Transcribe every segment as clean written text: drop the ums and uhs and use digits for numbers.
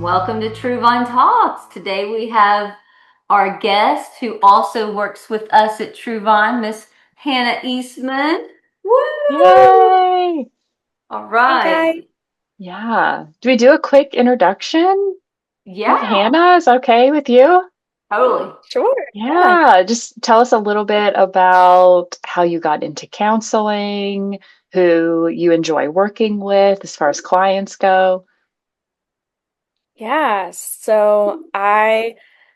Welcome to True Vine Talks. Today we have our guest who also works with us at True Vine, Miss Hannah Eastman. Woo! Yay! All Hey right. guys. Yeah. Do we do a quick introduction with Yeah, Hannah? Is okay with you? totally. Sure. Yeah. Yeah. Just tell us a little bit about how you got into counseling, who you enjoy working with as far as clients go. Yeah. So I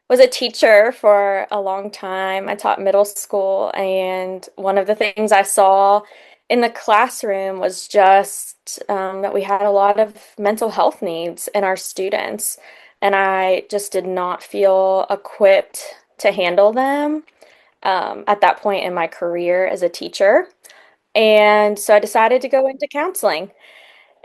was a teacher for a long time. I taught middle school, and one of the things I saw in the classroom was just that we had a lot of mental health needs in our students, and I just did not feel equipped to handle them at that point in my career as a teacher. And so I decided to go into counseling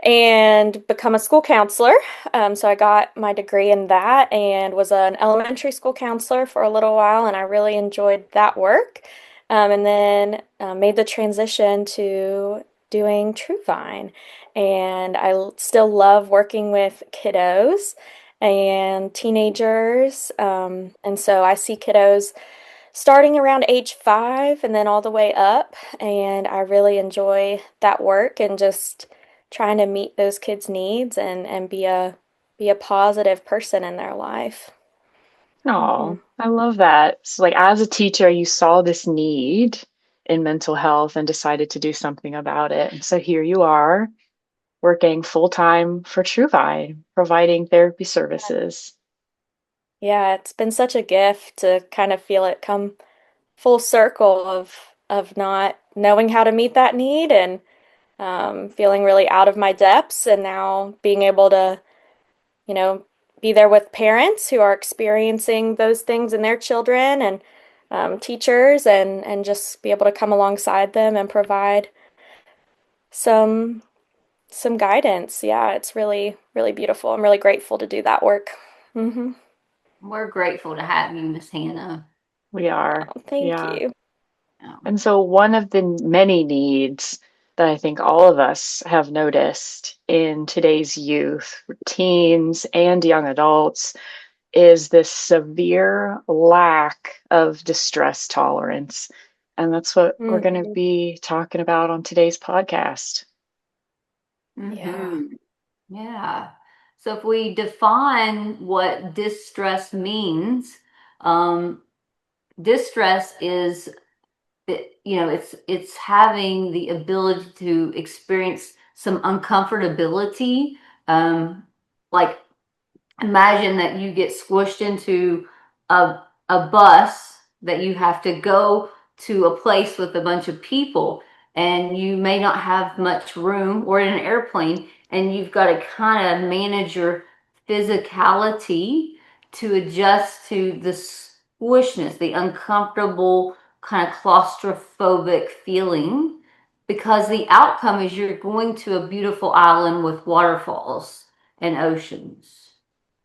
and become a school counselor. So I got my degree in that and was an elementary school counselor for a little while, and I really enjoyed that work. And then made the transition to doing TrueVine, and still love working with kiddos and teenagers. And so I see kiddos starting around age 5 and then all the way up. And I really enjoy that work and just trying to meet those kids' needs and be a positive person in their life. Hmm. Oh, I love that. So, like, as a teacher, you saw this need in mental health and decided to do something about it. And so here you are working full time for TrueVine, providing therapy services. Yeah, it's been such a gift to kind of feel it come full circle of not knowing how to meet that need and feeling really out of my depths, and now being able to you know, be there with parents who are experiencing those things in their children and teachers and just be able to come alongside them and provide some some guidance. Yeah, it's really, really beautiful. I'm really grateful to do that work. Hmm. We're grateful to have you, Miss Hannah. We are. Oh, thank Yeah. you. Um, And so, one of the many needs that I think all of us have noticed in today's youth, teens, and young adults is this severe lack of distress tolerance. And that's what we're going to Hmm. be talking about on today's podcast. Yeah. mhm. Yeah. So if we define what distress means, um, distress is it's having the ability to experience some uncomfortability, like imagine that you get squished into a bus that you have to go to a place with a bunch of people, and you may not have much room, or in an airplane, and you've got to kind of manage your physicality to adjust to the squishness, the uncomfortable kind of claustrophobic feeling, because the outcome is you're going to a beautiful island with waterfalls and oceans.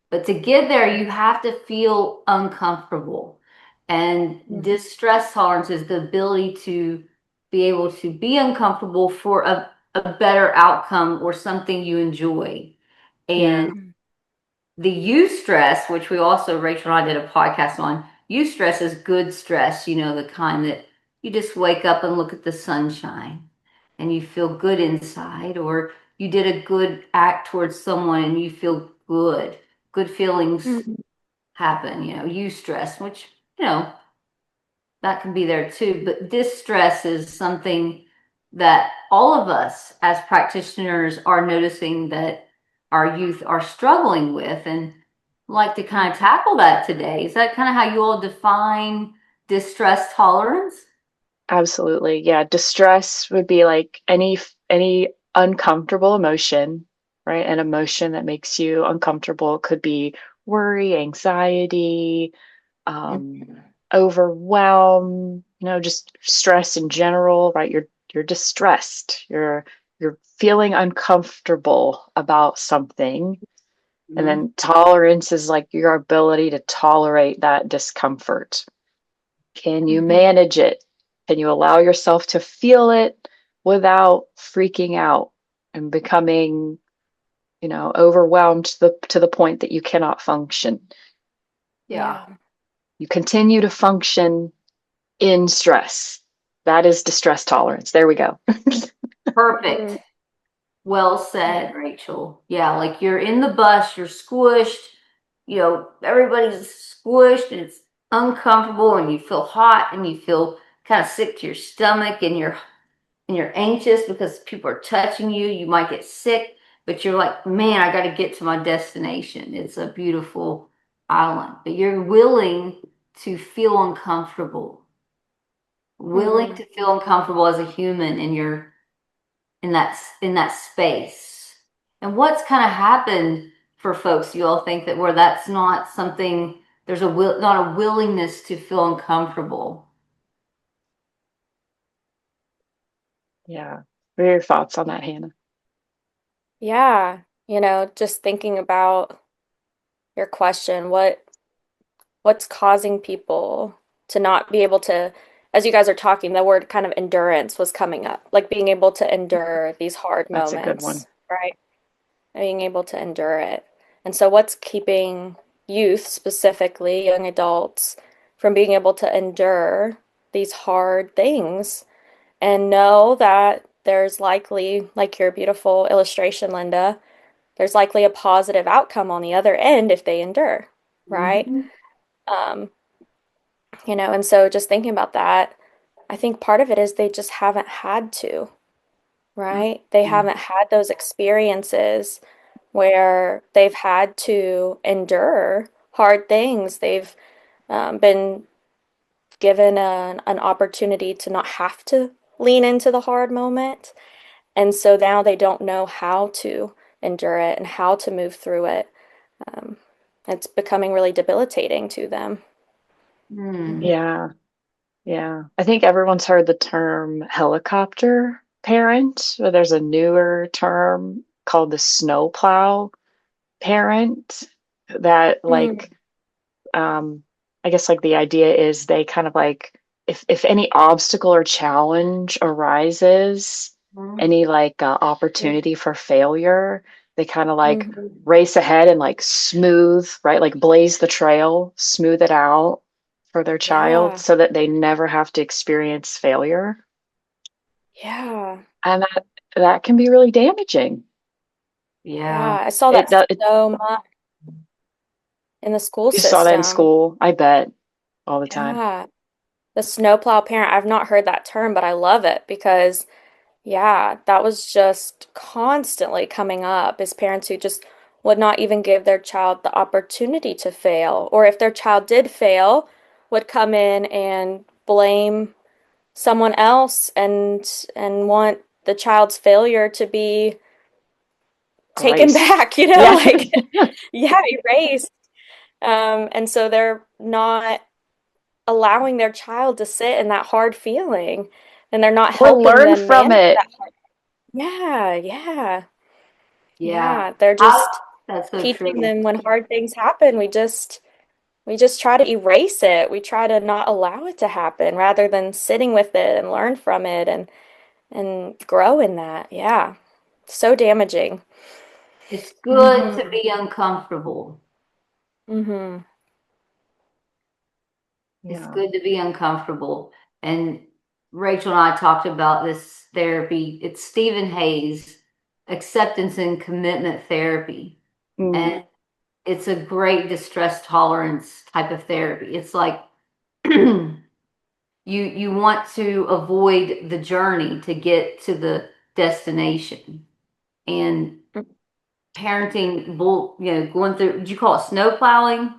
But to get there, you have to feel uncomfortable. And Mhm. distress tolerance is the ability to be able to be uncomfortable for a better outcome or something you enjoy. Yeah. And the eustress, which we also, Rachel and I did a podcast on, eustress is good stress, the kind that you just wake up and look at the sunshine and you feel good inside, or you did a good act towards someone and you feel good. Good feelings Mhm. happen, eustress, which, that can be there too. But distress is something that all of us as practitioners are noticing that our youth are struggling with, and like to kind of tackle that today. Is that kind of how you all define distress tolerance? Absolutely. Yeah. Distress would be like any uncomfortable emotion, right? An emotion that makes you uncomfortable. It could be worry, anxiety, um, overwhelm, just stress in general, right? You're distressed. You're feeling uncomfortable about something. And Mm-hmm. then tolerance is like your ability to tolerate that discomfort. Can you Mhm. manage it? Can you allow yourself to feel it without freaking out and becoming overwhelmed to the point that you cannot function. Yeah. You continue to function in stress. That is distress tolerance. There we go. Perfect. Mm. Well said, Rachel. Yeah, like you're in the bus, you're squished, everybody's squished and it's uncomfortable and you feel hot and you feel kind of sick to your stomach and you're anxious because people are touching you. You might get sick, but you're like, man, I got to get to my destination. It's a beautiful island, but you're willing to feel uncomfortable, willing Mm-hmm. to feel uncomfortable as a human in that space. And what's kind of happened for folks, you all think that where that's not something, there's not a willingness to feel uncomfortable. Yeah. What are your thoughts on that, Hannah? Yeah, just thinking about your question, what's causing people to not be able to, as you guys are talking, the word kind of endurance was coming up, like being able to endure these hard That's a good one. moments, right? Being able to endure it. And so what's keeping youth, specifically young adults, from being able to endure these hard things and know that there's likely, like your beautiful illustration, Linda, there's likely a positive outcome on the other end if they endure, right? Mhm. Um, and so just thinking about that, I think part of it is they just haven't had to, right? They Mhm. haven't had those experiences where they've had to endure hard things. They've been given an opportunity to not have to lean into the hard moment. And so now they don't know how to endure it and how to move through it. Um, it's becoming really debilitating to them. Mm. Yeah. Yeah. I think everyone's heard the term helicopter parent, or there's a newer term called the snowplow parent that Mm, um I guess like the idea is they kind of like if any obstacle or challenge arises, any opportunity for failure, they kind of like mhm. race ahead and like smooth, right? Like blaze the trail, smooth it out for their child Yeah, so that they never have to experience failure. yeah, And that can be really damaging. Yeah. yeah. I saw It that does. so much in the school You saw that in system. school, I bet, all the time. Yeah, the snowplow parent. I've not heard that term, but I love it because yeah, that was just constantly coming up as parents who just would not even give their child the opportunity to fail, or if their child did fail, would come in and blame someone else and want the child's failure to be taken Erased. back, Yeah. like yeah, erased. And so they're not allowing their child to sit in that hard feeling, and they're not Or helping learn them from manage it. that. Yeah, yeah. Yeah. Yeah, they're How, just that's so teaching true. them when hard things happen, we just try to erase it. We try to not allow it to happen rather than sitting with it and learn from it and grow in that. Yeah. So damaging. It's good to Mm-hmm. be uncomfortable. Mm-hmm. It's Yeah. good to be uncomfortable. And Rachel and I talked about this therapy. It's Stephen Hayes, acceptance and commitment therapy. Mm, And it's a great distress tolerance type of therapy. It's like you want to avoid the journey to get to the destination. And parenting, going through, did you call it snow plowing?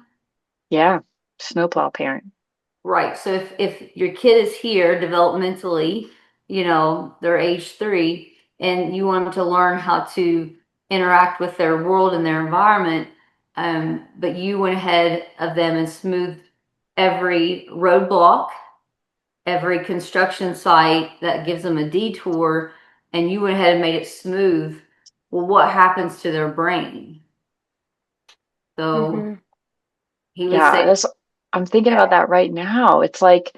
yeah. Snowplow parent. Right. So if your kid is here developmentally, they're age 3, and you want them to learn how to interact with their world and their environment, but you went ahead of them and smoothed every roadblock, every construction site that gives them a detour, and you went ahead and made it smooth. Well, what happens to their brain? So Mm-hmm. he would Yeah, say, I'm thinking about that right now. It's like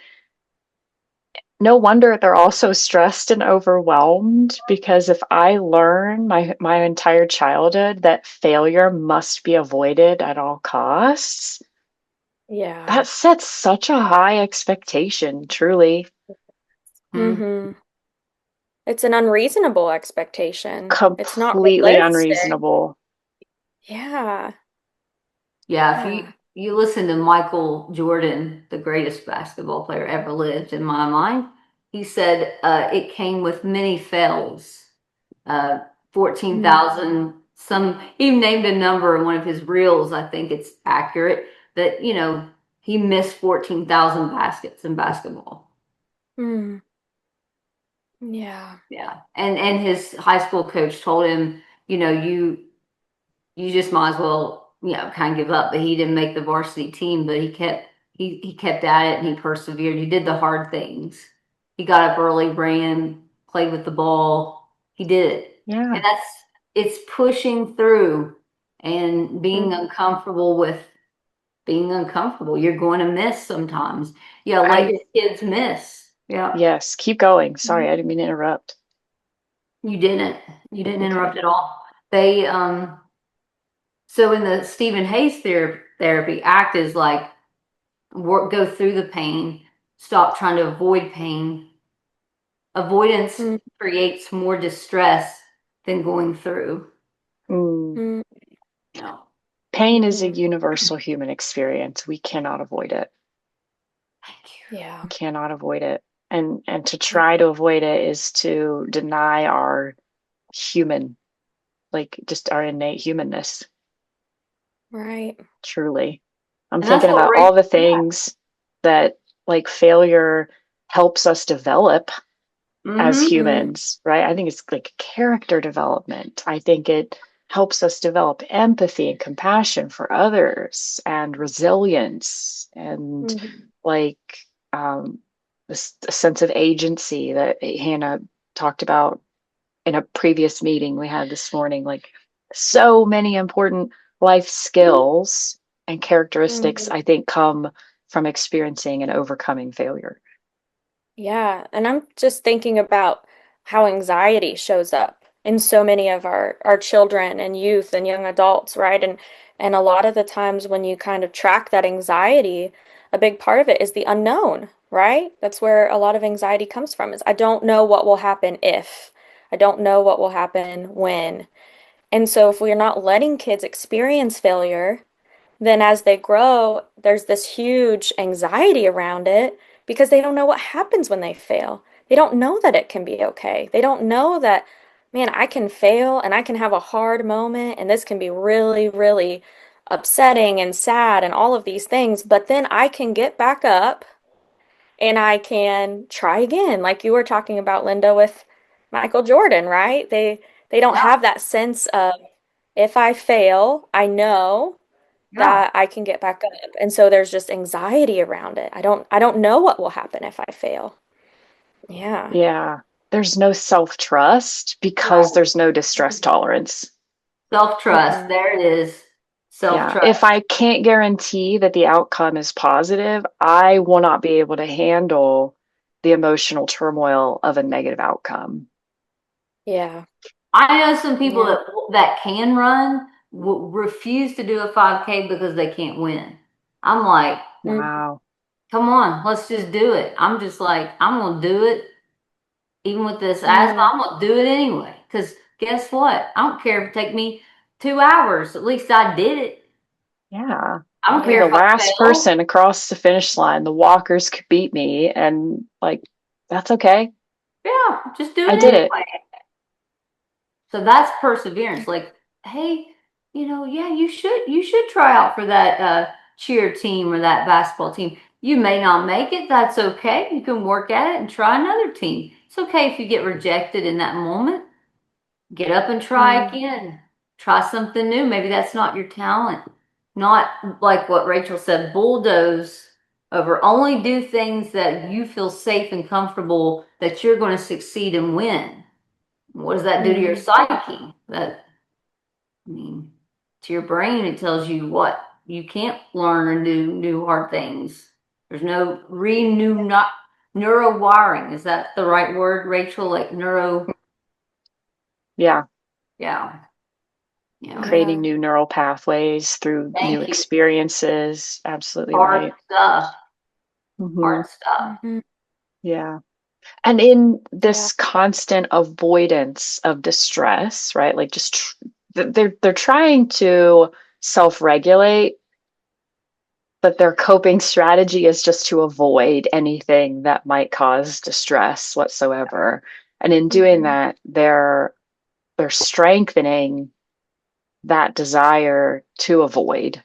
no wonder they're also stressed and overwhelmed because if I learn my entire childhood that failure must be avoided at all costs, Yeah. that sets such a high expectation, truly. Mm. Mm-hmm. It's an unreasonable expectation. It's not Completely realistic. unreasonable. Yeah. Yeah, if Yeah. you listen to Michael Jordan, the greatest basketball player ever lived, in my mind, he said it came with many fails. Uh, Mm. 14,000, some, he named a number in one of his reels. I think it's accurate that, he missed 14,000 baskets in basketball. Mm. Yeah. Yeah. And his high school coach told him, you just might as well, kind of give up. But he didn't make the varsity team, but he kept at it and he persevered. He did the hard things. He got up early, ran, played with the ball. He did it. And Yeah. it's pushing through and being Mm. uncomfortable with being uncomfortable. You're going to miss sometimes. Yeah, let I your kids miss. Yeah. Yes, keep going. Sorry, I didn't mean to interrupt. You didn't. You didn't Okay. interrupt at all. They so in the Stephen Hayes therapy, ACT is like go through the pain, stop trying to avoid pain. Avoidance Mm. creates more distress than going through. Mm. Mm. No. Pain is a Mhm. universal human experience. We cannot avoid it. Thank Yeah. Cannot avoid it. And to try to avoid it is to deny our human, like just our innate humanness, Right. truly. I'm And that's thinking what about Rachel, all the yeah. things that like failure helps us develop as Mm-hmm. Mm. humans, right? I think it's like character development. I think it helps us develop empathy and compassion for others and resilience and Mhm. like this a sense of agency that Hannah talked about in a previous meeting we had this morning. Like so many important life skills and characteristics, Mhm. I think, come from experiencing and overcoming failure. Yeah, and I'm just thinking about how anxiety shows up in so many of our children and youth and young adults, right? And a lot of the times when you kind of track that anxiety, a big part of it is the unknown, right? That's where a lot of anxiety comes from, is I don't know what will happen if. I don't know what will happen when. And so if we're not letting kids experience failure, then as they grow, there's this huge anxiety around it because they don't know what happens when they fail. They don't know that it can be okay. They don't know that, man, I can fail and I can have a hard moment and this can be really, really upsetting and sad and all of these things, but then I can get back up and I can try again. Like you were talking about, Linda, with Michael Jordan, right? They don't Yeah. have that sense of if I fail, I know Yeah. that I can get back up. And so there's just anxiety around it. I don't know what will happen if I fail. Yeah. Yeah. There's no self trust because Right. there's no distress tolerance. Self-trust. Hmm. There it is. Yeah. Self-trust. If I can't guarantee that the outcome is positive, I will not be able to handle the emotional turmoil of a negative outcome. Yeah. I know some people Yeah. that can run refuse to do a 5K because they can't win. I'm like, Mm. Wow. come on, let's just do it. I'm just like, I'm gonna do it, even with this asthma. Mm. I'm gonna do it anyway. Because guess what? I don't care if it take me 2 hours. At least I did it. Yeah. I I'll don't be care the if I last fail. person across the finish line. The walkers could beat me, and like, that's okay. Yeah, just do I it did it. anyway. So that's perseverance. Like, hey, yeah, you should try out for that cheer team or that basketball team. You may not make it. That's okay. You can work at it and try another team. It's okay if you get rejected in that moment. Get up and try Mm. again. Try something new. Maybe that's not your talent. Not like what Rachel said, bulldoze over. Only do things that you feel safe and comfortable that you're going to succeed and win. What does that do to your Mm. psyche? I mean, to your brain, it tells you what you can't learn or do new hard things. There's no renew not neuro wiring. Is that the right word, Rachel? Like neuro, Yeah. yeah. Yeah. Creating new neural pathways through new Thank you. experiences. Absolutely Hard right. stuff. Hmm. Hard stuff. Mhm. Yeah. And in Yeah. this constant avoidance of distress, right? Like just they're trying to self-regulate, but their coping strategy is just to avoid anything that might cause distress whatsoever. And in doing Mhm. that, they're strengthening that desire to avoid.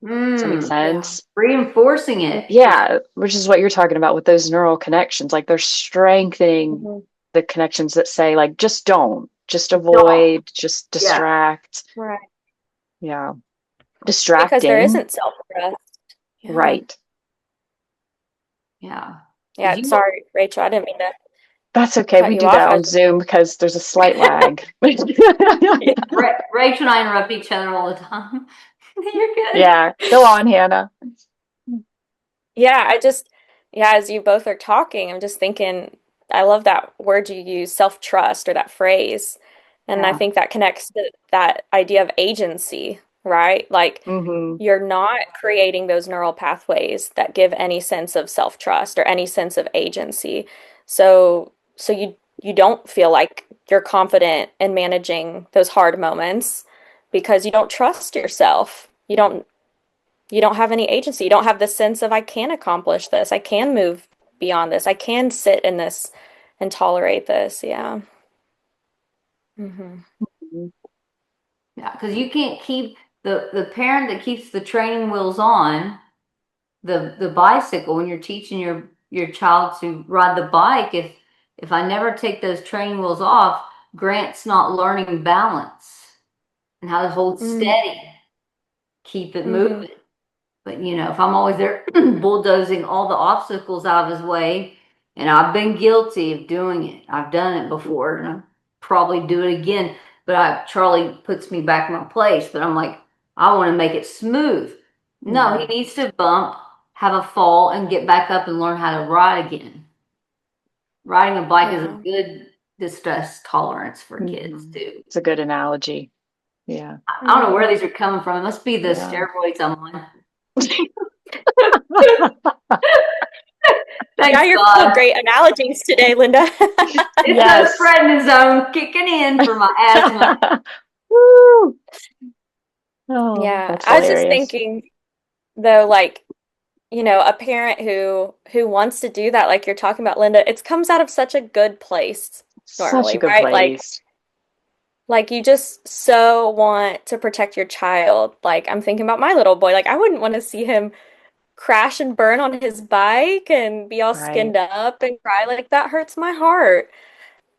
Does that make Yeah. sense? Reinforcing it. Yeah, which is what you're talking about with those neural connections. Like they're strengthening Mhm. the connections that say, like, just don't, just Don't. avoid, just Yeah. distract. Right. Yeah. Because there Distracting. isn't self-trust. Yeah. Right. Yeah. Because Yeah. you Sorry, Rachel. I didn't mean to That's okay. cut We you do off. that on Zoom because there's a slight lag. Yeah. Rachel and I interrupt each other all the time. You're good. Yeah. Go on, Hannah. Yeah, yeah, as you both are talking, I'm just thinking, I love that word you use, self-trust, or that phrase. And I Yeah. think that connects to that idea of agency, right? Like Hmm. you're not creating those neural pathways that give any sense of self-trust or any sense of agency. So you don't feel like you're confident in managing those hard moments because you don't trust yourself. You don't have any agency. You don't have the sense of I can accomplish this. I can move beyond this. I can sit in this and tolerate this. Yeah. Hmm. Yeah. Because you can't keep the parent that keeps the training wheels on the bicycle when you're teaching your child to ride the bike. If I never take those training wheels off, Grant's not learning balance and how to hold Mm-hmm. steady, keep it Mm-hmm. moving. But if I'm always there bulldozing all the obstacles out of his way, and I've been guilty of doing it. I've done it before, and I'll probably do it again. But Charlie puts me back in my place. But I'm like, I want to make it smooth. No, he Hmm. needs to bump, have a fall, and get back up and learn how to ride again. Riding a bike is a Yeah. good distress tolerance for kids Hmm. too. It's a good analogy. Yeah. I don't know where Mm-hmm. these are coming from. It must be the Yeah. steroids I'm on. Yeah, Thanks, you're full of God. great analogies today, Linda. It's the Yes. prednisone kicking in for my asthma. Woo! Oh, Yeah, that's I was just hilarious. thinking though, like, a parent who wants to do that, like you're talking about, Linda, it comes out of such a good place Such a normally, good right? place. Like you just so want to protect your child. Like I'm thinking about my little boy. Like I wouldn't want to see him crash and burn on his bike and be all Right. skinned up and cry. Like that hurts my heart.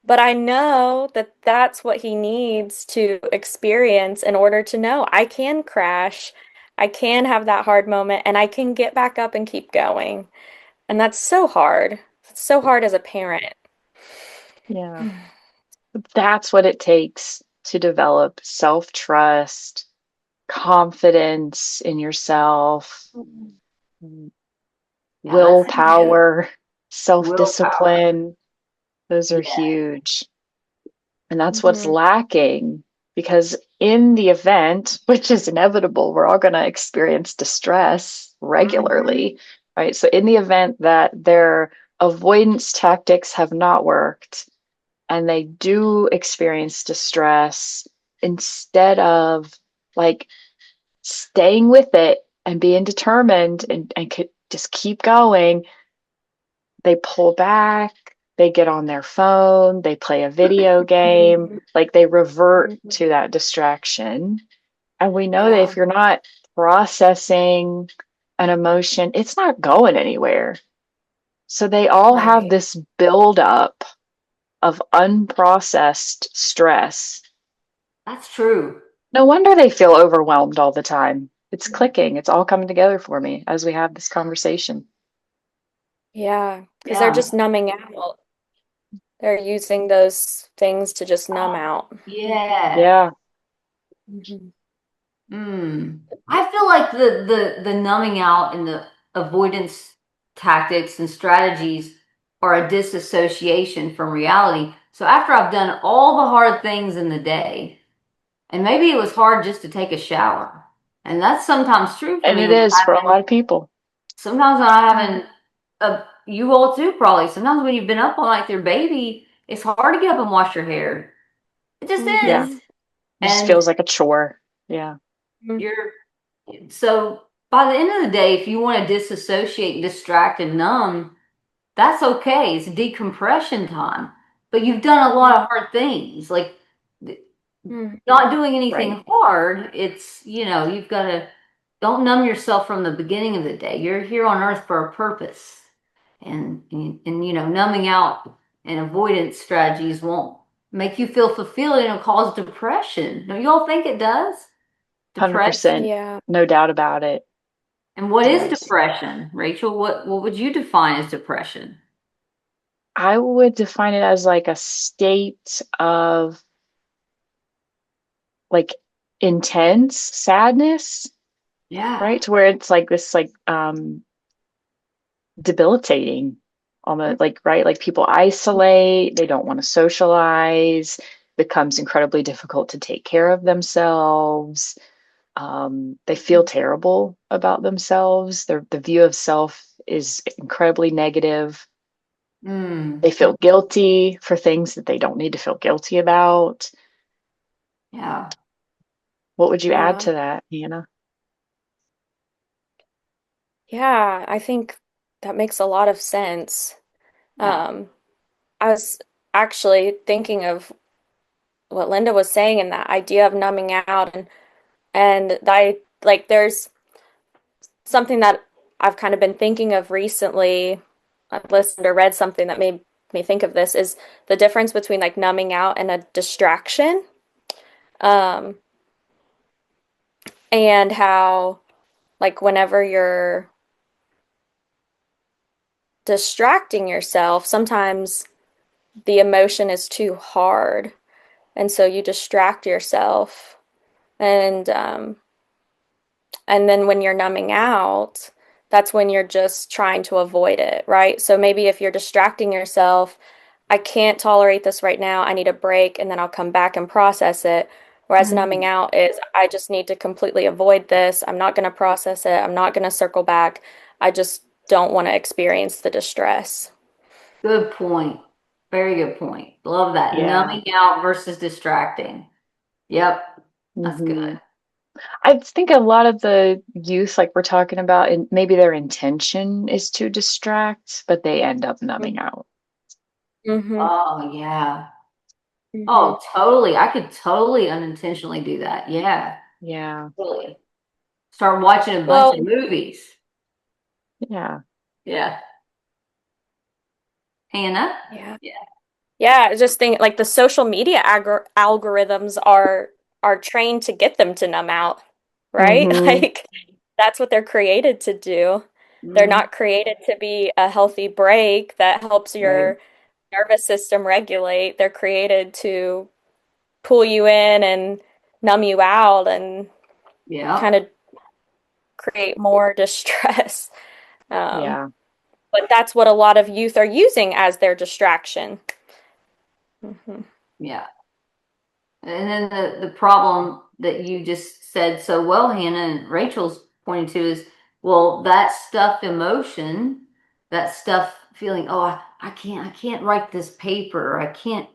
But I know that that's what he needs to experience in order to know I can crash, I can have that hard moment, and I can get back up and keep going. And that's so hard. It's so hard as a parent. Yeah. That's what it takes to develop self-trust, confidence in yourself, Yeah, that's it. willpower, Willpower. self-discipline. Those are Yeah. huge. And that's what's Hmm. lacking because in the event, which is inevitable, we're all going to experience distress Hmm. regularly, right? So, in the event that their avoidance tactics have not worked and they do experience distress, instead of like staying with it and being determined and just keep going, they pull back, they get on their phone, they play a video game, Hmm. like they revert Hmm. to that distraction. And we know that Yeah, if you're not processing an emotion, it's not going anywhere. So they all have right. this buildup of unprocessed stress. That's true. No wonder they feel overwhelmed all the time. It's clicking, it's all coming together for me as we have this conversation. Yeah, because they're Yeah. just numbing out. They're using those things to just numb Oh, out. yeah. Yeah. Hmm. I feel like the numbing out and the avoidance tactics and strategies or a disassociation from reality. So after I've done all the hard things in the day, and maybe it was hard just to take a shower, and that's sometimes true for And me it when is for a lot of people. sometimes when I'm having you all too probably. Sometimes when you've been up all night with your baby, it's hard to get up and wash your hair. It just Yeah. is. Mhm. It just And feels like a chore. Yeah. you're so by the end of the day, if you want to disassociate, distract, and numb, that's okay. It's decompression time. But you've done a lot of hard things. Like Mhm. not doing anything Right. hard, it's, you've got to don't numb yourself from the beginning of the day. You're here on earth for a purpose. And numbing out and avoidance strategies won't make you feel fulfilled and it'll cause depression. Don't you all think it does? Depression. 100%. Yeah. No doubt about it. And what It is does. depression? Rachel, what would you define as depression? I would define it as like a state of like intense sadness, Yeah. right? To where it's like this like debilitating almost, like, right? Like people isolate, they don't want to socialize, becomes incredibly difficult to take care of themselves. They feel terrible about themselves. The view of self is incredibly negative. Mm, They feel guilty for things that they don't need to feel guilty about. yeah. What would you add Yeah. to that, Hannah? Yeah, I think that makes a lot of sense. Yeah. Um, I was actually thinking of what Linda was saying and that idea of numbing out and I like there's something that I've kind of been thinking of recently. I've listened or read something that made me think of this is the difference between like numbing out and a distraction. Um, and how like whenever you're distracting yourself, sometimes the emotion is too hard. And so you distract yourself. And then when you're numbing out, that's when you're just trying to avoid it, right? So maybe if you're distracting yourself, I can't tolerate this right now. I need a break and then I'll come back and process it. Whereas numbing Mm, out is I just need to completely avoid this. I'm not going to process it. I'm not going to circle back. I just don't want to experience the distress. good point. Very good point. Love that. Yeah. Numbing out versus distracting. Yep. That's good. Hmm. I think a lot of the youth, like we're talking about, and maybe their intention is to distract, but they end up numbing out. Mm-hmm. Oh, yeah. Mm-hmm. Oh, totally. I could totally unintentionally do that. Yeah. Yeah. Totally. Start watching a bunch Well, of movies. Yeah. Yeah. Hannah? yeah. Yeah. Yeah, I just think like the social media algorithms are trained to get them to numb out, right? Hmm. Like that's what they're created to do. They're Mhm. not created to be a healthy break that helps Right. your nervous system regulate. They're created to pull you in and numb you out and Yeah. kind of create more distress. Um, Yeah. but that's what a lot of youth are using as their distraction. Hmm. Yeah. And then the problem that you just said so well, Hannah, and Rachel's pointing to is, well, that stuff emotion, that stuff feeling, oh, I can't write this paper, or I can't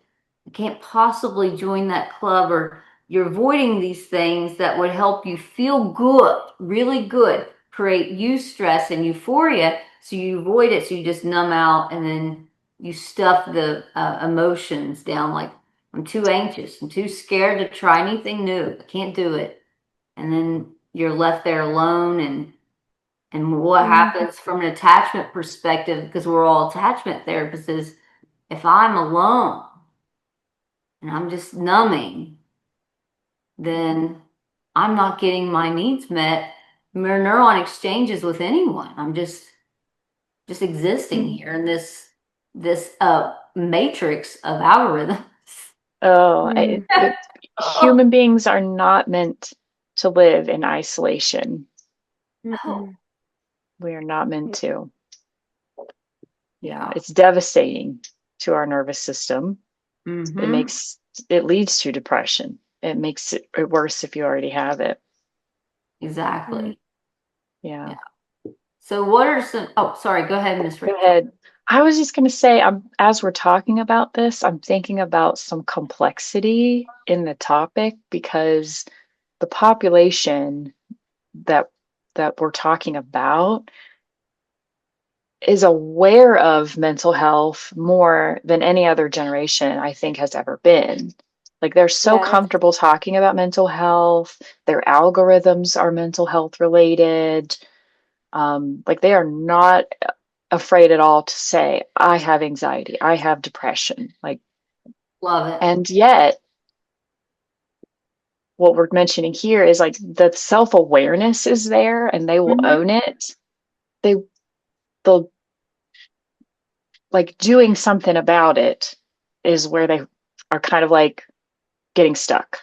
possibly join that club, or you're avoiding these things that would help you feel good, really good, create eustress and euphoria, so you avoid it, so you just numb out, and then you stuff the emotions down like, I'm too anxious. I'm too scared to try anything new. I can't do it. And then you're left there alone and what happens from an attachment perspective, because we're all attachment therapists, is if I'm alone and I'm just numbing, then I'm not getting my needs met. Mere neuron exchanges with anyone. I'm just existing here in this matrix of algorithms. Oh, Mm. Oh, human beings are not meant to live in isolation. no. Mm-mm. We are not meant to. Yeah, it's devastating to our nervous system. Mm-hmm. It leads to depression. It makes it worse if you already have it. Mhm. Exactly. Yeah. Yeah. So what are some, oh, sorry, go ahead, Miss Go Rachel. ahead. I was just going to say, as we're talking about this, I'm thinking about some complexity in the topic because the population that we're talking about is aware of mental health more than any other generation I think has ever been. Like they're so Yes. comfortable talking about mental health. Their algorithms are mental health related. Like they are not afraid at all to say, I have anxiety, I have depression. Like, Love it. and yet what we're mentioning here is like the self-awareness is there and they will Mm-hmm. own it. They they'll like doing something about it is where they are kind of like getting stuck.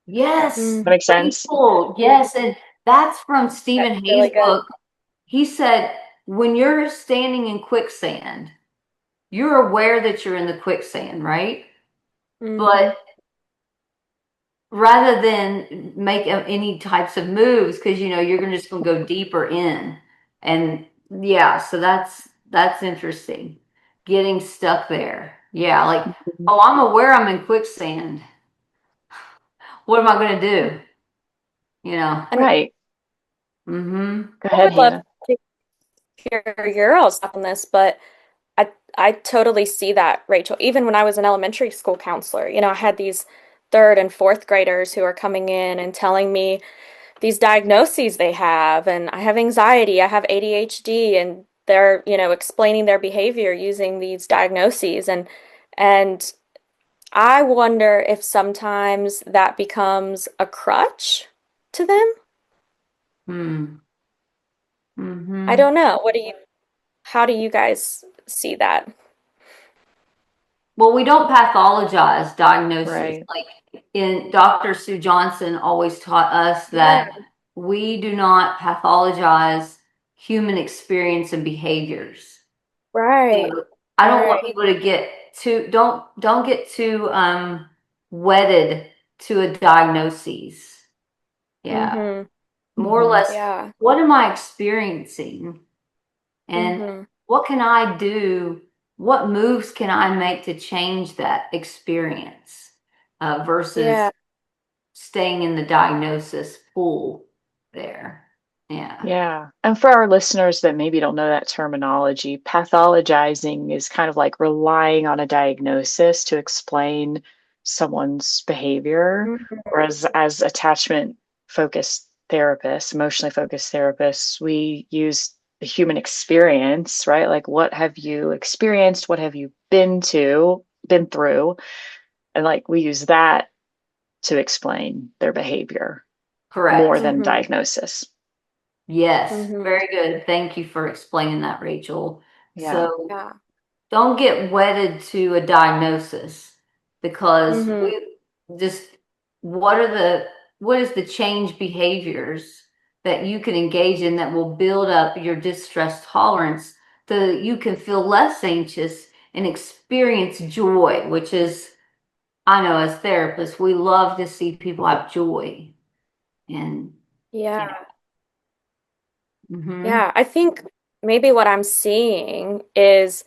Yes. That makes sense? Rachel. Mhm. Yes. And that's from That's Stephen really Hayes' good. book. He said, when you're standing in quicksand, you're aware that you're in the quicksand, right? Hmm. But rather than make any types of moves, because you're just gonna go deeper in. And yeah, so that's interesting. Getting stuck there. Yeah, like, Mhm. oh, I'm aware I'm in quicksand. What am I gonna do? You know? And Right. Mm-hmm. Go I ahead, would love Hannah. to hear your all's thoughts on this, but I totally see that, Rachel. Even when I was an elementary school counselor, I had these third and fourth graders who are coming in and telling me these diagnoses they have, and I have anxiety, I have ADHD, and they're, explaining their behavior using these diagnoses, and I wonder if sometimes that becomes a crutch to them. Hmm. I Mm-hmm. don't know. How do you guys see that? Well, we don't pathologize diagnosis. Right. Like in Dr. Sue Johnson always taught us Yeah. that we do not pathologize human experience and behaviors. Right. So I don't want Right. people to get too don't get too wedded to a diagnosis. Yeah. Mm-hmm. More or less, Yeah. what am I experiencing? And Mm-hmm. what can I do? What moves can I make to change that experience versus Yeah. staying in the diagnosis pool there? Yeah. Yeah. And for our listeners that maybe don't know that terminology, pathologizing is kind of like relying on a diagnosis to explain someone's behavior. Mm-hmm. Whereas as attachment focused therapists, emotionally focused therapists, we use the human experience, right? Like what have you experienced? What have you been through? And like we use that to explain their behavior more Correct. than Mm-hmm. diagnosis. Yes. Mm-hmm. Very good. Thank you for explaining that, Rachel. Yeah. So Yeah. don't get wedded to a diagnosis because Mm-hmm. we just what are the what is the change behaviors that you can engage in that will build up your distress tolerance so that you can feel less anxious and experience joy, which is, I know as therapists we love to see people have joy. And Yeah. yeah. Mm-hmm. Yeah. I think maybe what I'm seeing is,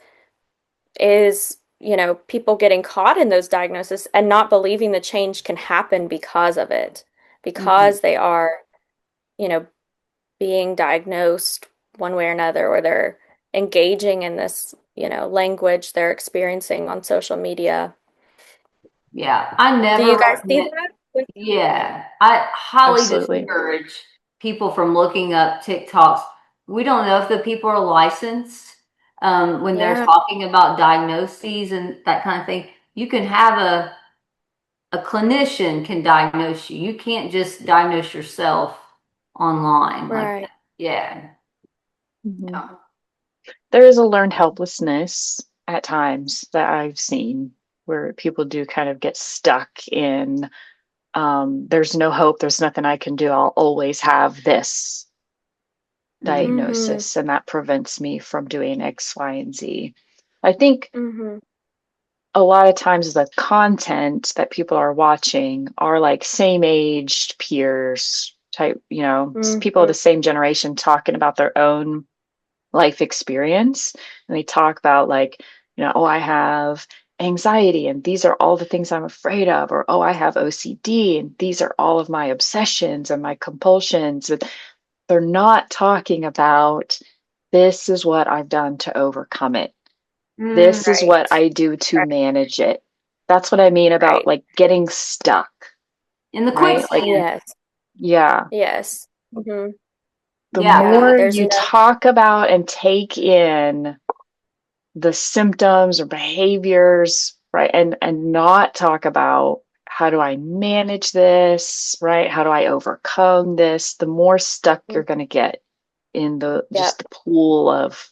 people getting caught in those diagnoses and not believing the change can happen because of it, Mm-hmm. because they are, you know, being diagnosed one way or another, or they're engaging in this, language they're experiencing on social media. Yeah, I Do never you guys see recommend. that? Yeah, I highly Absolutely. discourage people from looking up TikToks. We don't know if the people are licensed when they're Yeah, talking about diagnoses and that kind of thing. You can have a clinician can diagnose you. You can't just diagnose yourself online like right. that. Yeah. Mhm. Yeah. There is a learned helplessness at times that I've seen where people do kind of get stuck in there's no hope, there's nothing I can do, I'll always have this Mm, Mm-hmm. diagnosis, and that prevents me from doing X, Y, and Z. I think Mm-hmm. a lot of times the content that people are watching are like same aged peers type, people of Mm-hmm. the same generation talking about their own life experience. And they talk about like, oh, I have anxiety and these are all the things I'm afraid of, or oh, I have OCD and these are all of my obsessions and my compulsions. And they're not talking about this is what I've done to overcome it. Mm, This is what Right. I do to Right. manage it. That's what I mean about Right. like getting stuck, in the right? Like, quicksand. Yes. yeah, Yes. Mm-hmm. the Yeah. Yeah. more There's you no. talk about and take in the symptoms or behaviors, right? And not talk about how do I manage this, right? How do I overcome this? The more stuck you're going to get in the Yep. just the pool of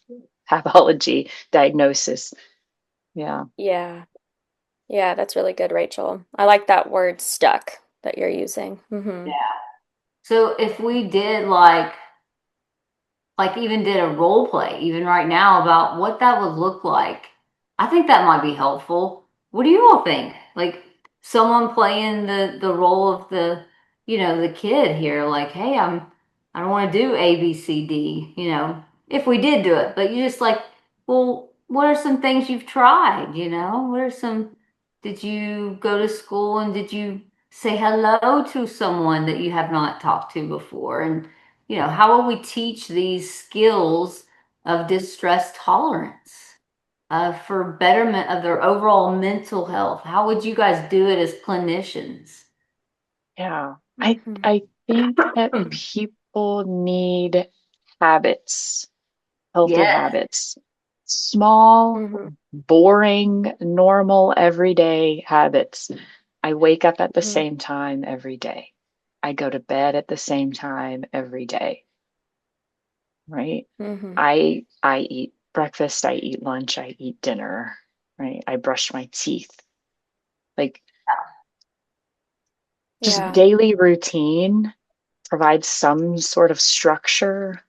pathology diagnosis. Yeah. Yeah. Yeah. That's really good, Rachel. I like that word stuck that you're using. Mm-hmm. So if we did like even did a role play even right now about what that would look like, I think that might be helpful. What do you all think? Like someone playing the role of the kid here, like, hey, I don't want to do A, B, C, D, if we did do it, but you just like, well, what are some things you've tried, What are some, did you go to school and did you say hello to someone that you have not talked to before? And how will we teach these skills of distress tolerance for betterment of their overall mental health? How would you guys do it as clinicians? Yeah. I Mm-hmm. I think that people need habits, healthy Yeah. habits. Small, Mm-hmm. boring, normal, everyday habits. I wake up at the Mm-hmm. same time every day. I go to bed at the same time every day, right? Mm-hmm. I eat breakfast, I eat lunch, I eat dinner, right? I brush my teeth. Like just Yeah. daily routine provides some sort of structure,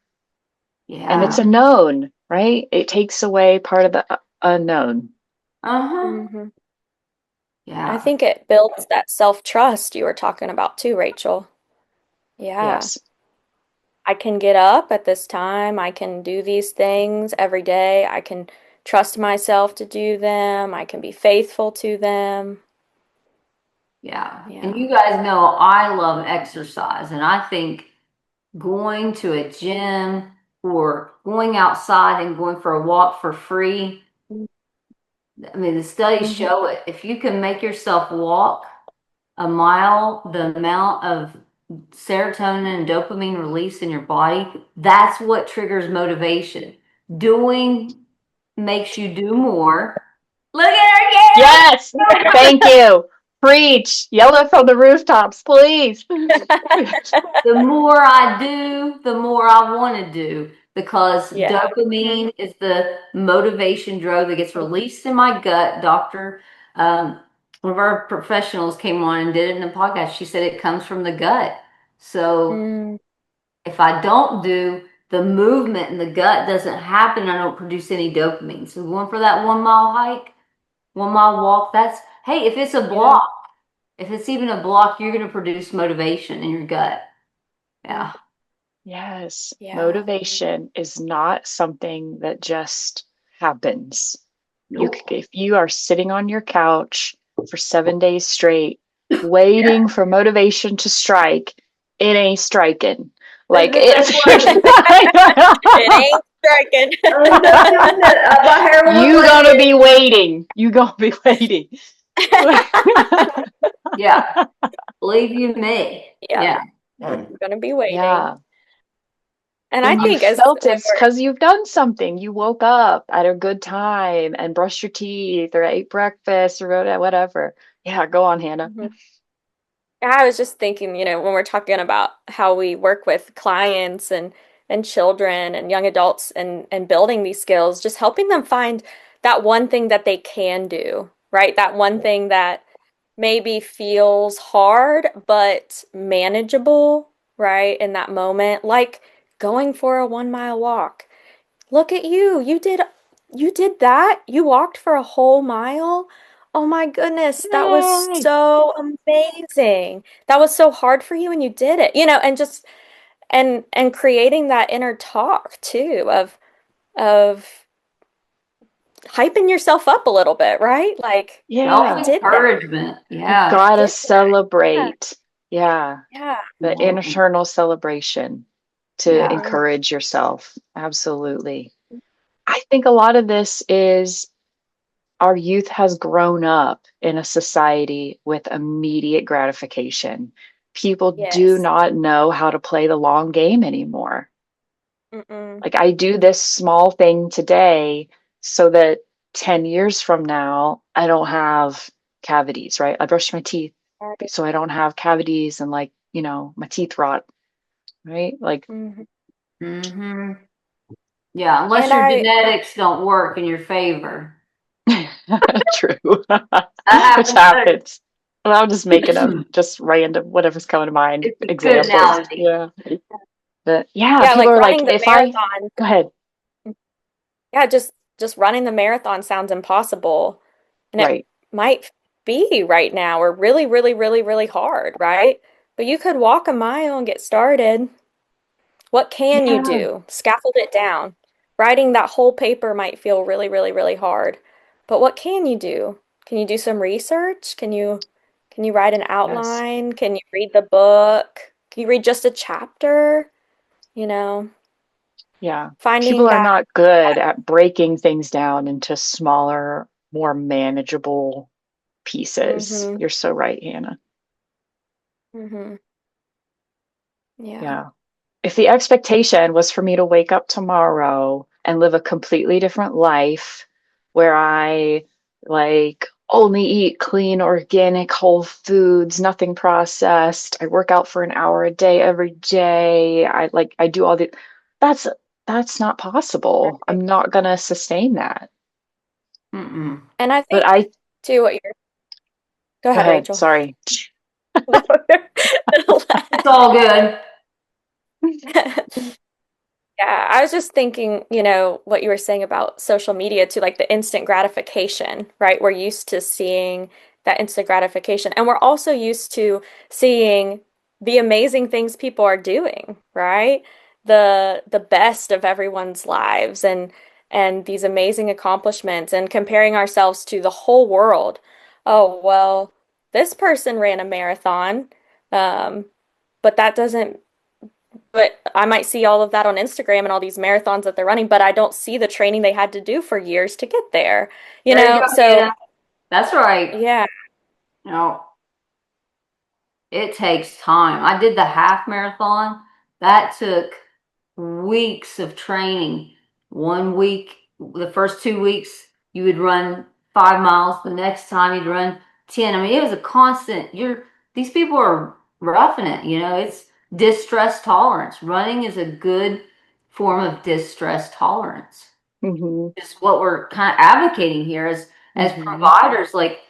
and it's Yeah. a Mm-hmm. known, right? It takes away part of the unknown. Uh-huh. Mm-hmm. I Yeah. think it builds that self-trust you were talking about too, Rachel. Yeah. Yes. I can get up at this time. I can do these things every day. I can trust myself to do them. I can be faithful to them. Yeah. And Yeah. you guys know I love exercise, and I think going to a gym or going outside and going for a walk for free. I mean, the studies Mm-hmm. show it. If you can make yourself walk a mile, the amount of serotonin and dopamine release in your body, that's what triggers motivation. Doing makes you do more. Look at her, Yes. Thank you. Preach. Yell it from the rooftops, please. the more I do, the more I want to do because Yeah. dopamine is the motivation drug that gets released in my gut. Um, one of our professionals came on and did it in a podcast. She said it comes from the gut. So Mm, if I don't do the movement in the gut doesn't happen, I don't produce any dopamine. So going for that 1 mile hike, 1 mile walk, that's, hey, if it's a yeah. block, if it's even a block, you're going to produce motivation in your gut. Mm, Yeah. Yes. yeah. Motivation is not something that just happens. Nope. If you are sitting on your couch for 7 days straight, waiting for motivation to strike, it ain't striking. Like That's it's right. It ain't My hair will look you like gonna this. be waiting. You gonna be waiting. Yeah. Believe you me. Yeah, Yeah. I'm gonna be waiting. Yeah. And I And you think as felt when it's because you've done something. You woke up at a good time and brushed your teeth or ate breakfast or whatever. Yeah, go on, Hannah. we're I was just thinking, when we're talking about how we work with clients and children and young adults and building these skills, just helping them find that one thing that they can do, right? That one thing that maybe feels hard but manageable, right? In that moment, like going for a 1 mile walk. Look at you. You did you did that? You walked for a whole mile? Oh my goodness, that was Yay! so amazing. That was so hard for you and you did it. And just and creating that inner talk too of hyping yourself up a little bit, right? Like I Yeah. did that. Self-encouragement. You Yeah. I gotta did that. celebrate. Yeah. Yeah. The Mhm. internal celebration to Yeah. Mhm. encourage yourself. Absolutely. I think a lot of this is our youth has grown up in a society with immediate gratification. People do Yes. not know how to play the long game anymore. Mm-mm. Like I do this small thing today so that 10 years from now, I don't have cavities, right? I brush my teeth so I don't have cavities and like, my teeth rot, right? Like, Mhm. Hmm. Yeah. Unless And your I genetics don't work in your favor. true, That which happens. happens. And I'm just making up just random, whatever's coming to mind, It's a good examples. analogy. Yeah. But yeah, yeah, people like are like, running the if I marathon. go ahead, Yeah, just running the marathon sounds impossible. And it right. might be right now or really, really, really, really hard, right? But you could walk a mile and get started. What can you Yeah. do? Scaffold it down. Writing that whole paper might feel really, really, really hard. But what can you do? Can you do some research? Can you write an Yes. outline? Can you read the book? Can you read just a chapter? You know, Yeah. People finding are that. not good at breaking things down into smaller, more manageable pieces. Mm-hmm, You're so right, Hannah. mm-hmm. Yeah. Yeah. If the expectation was for me to wake up tomorrow and live a completely different life where I like only eat clean, organic, whole foods, nothing processed, I work out for an hour a day every day, I do all the that's that's not possible. I'm Right. not gonna sustain that. Mm-mm. And I But think I too what you're go go ahead, ahead, Rachel. sorry. It's all good. Yeah, I was just thinking, what you were saying about social media too, like the instant gratification, right? We're used to seeing that instant gratification, and we're also used to seeing the amazing things people are doing, right? The best of everyone's lives and these amazing accomplishments and comparing ourselves to the whole world. Oh, well, this person ran a marathon, um, but that doesn't but I might see all of that on Instagram and all these marathons that they're running, but I don't see the training they had to do for years to get there, There you go, So Hannah. That's right. yeah, You know, it takes time. I did the half marathon. That took weeks of training. 1 week, the first 2 weeks, you would run 5 miles. The next time you'd run 10. I mean, it was a constant. These people are roughing it, it's distress tolerance. Running is a good form of distress tolerance. Hmm. It's what we're kind of advocating here as Hmm. providers. Like,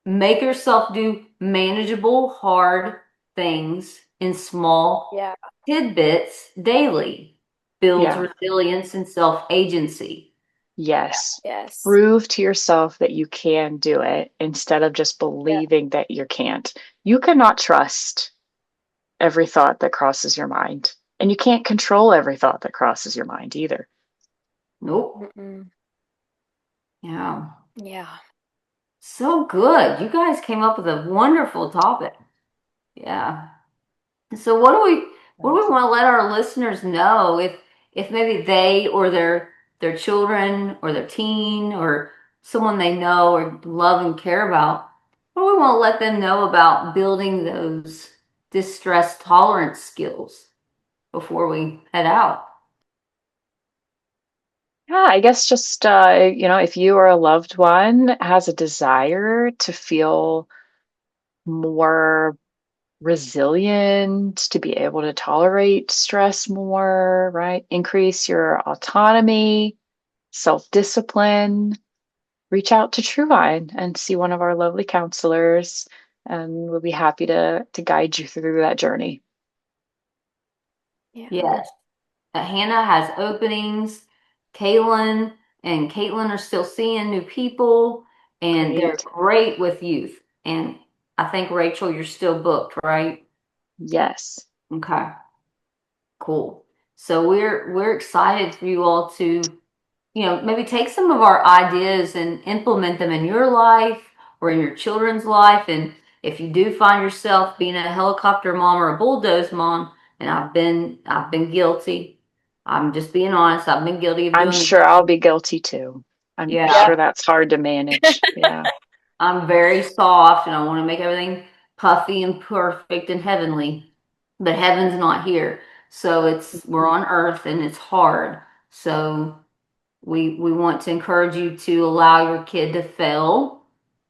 make yourself do manageable, hard things in small yeah, tidbits daily. Builds Yeah. resilience and self agency. Yes. yes, Prove to yourself that you can do it instead of just yeah, believing that you can't. You cannot trust every thought that crosses your mind, and you can't control every thought that crosses your mind either. Nope. mm-mm, Yeah. yeah, So good. You guys came up with a wonderful topic. Yeah. So what do we want to let our listeners know if maybe they or their children or their teen or someone they know or love and care about, what do we want to let them know about building those distress tolerance skills before we head out? Yeah, I guess just, if you or a loved one has a desire to feel more resilient, to be able to tolerate stress more, right? Increase your autonomy, self discipline, reach out to Truevine and see one of our lovely counselors, and we'll be happy to guide you through that journey. yeah, Yes. Hannah has openings. Kaylin and Caitlin are still seeing new people, and they're Great. great with youth. And I think, Rachel, you're still booked, right? Yes. Okay, cool. So we're excited for you all to, maybe take some of our ideas and implement them in your life or in your children's life. And if you do find yourself being a helicopter mom or a bulldoze mom, and I've been guilty. I'm just being honest. I've been guilty of I'm doing sure I'll be guilty too. I'm Yeah, sure that's hard to manage. Yeah. I'm very soft and I want to make everything puffy and perfect and heavenly. But heaven's not here. So we're on earth and it's hard. So we want to encourage you to allow your kid to fail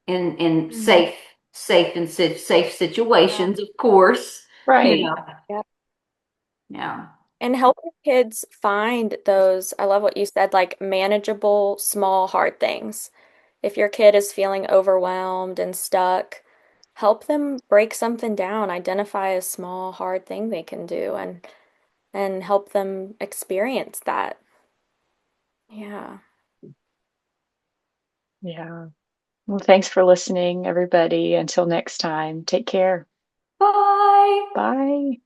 in Mhm. safe Yeah. situations, of course. You Right. know, Yeah. yeah. And help your kids find those, I love what you said, like manageable, small, hard things. If your kid is feeling overwhelmed and stuck, help them break something down, identify a small, hard thing they can do and help them experience that. Yeah. Yeah. Well, thanks for listening, everybody. Until next time, take care. Bye. Bye.